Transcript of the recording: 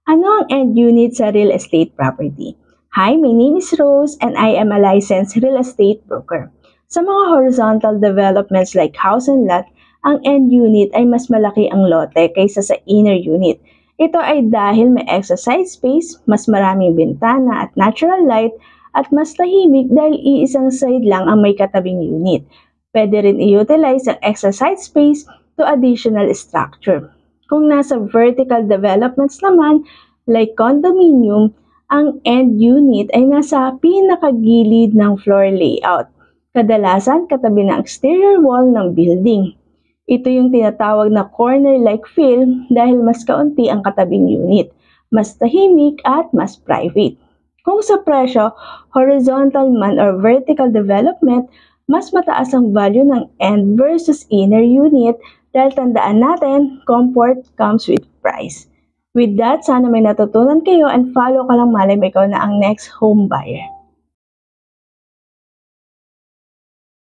Ano ang end unit sa real estate property? Hi, my name is Rose and I am a licensed real estate broker. Sa mga horizontal developments like house and lot, ang end unit ay mas malaki ang lote kaysa sa inner unit. Ito ay dahil may exercise space, mas maraming bintana at natural light, at mas tahimik dahil iisang side lang ang may katabing unit. Pwede rin i-utilize ang exercise space to additional structure. Kung nasa vertical developments naman, like condominium, ang end unit ay nasa pinakagilid ng floor layout, kadalasan katabi ng exterior wall ng building. Ito yung tinatawag na corner-like feel dahil mas kaunti ang katabing unit, mas tahimik at mas private. Kung sa presyo, horizontal man or vertical development, mas mataas ang value ng end versus inner unit dahil tandaan natin, comfort comes with price. With that, sana may natutunan kayo and follow ka lang malay mo ikaw na ang next home buyer.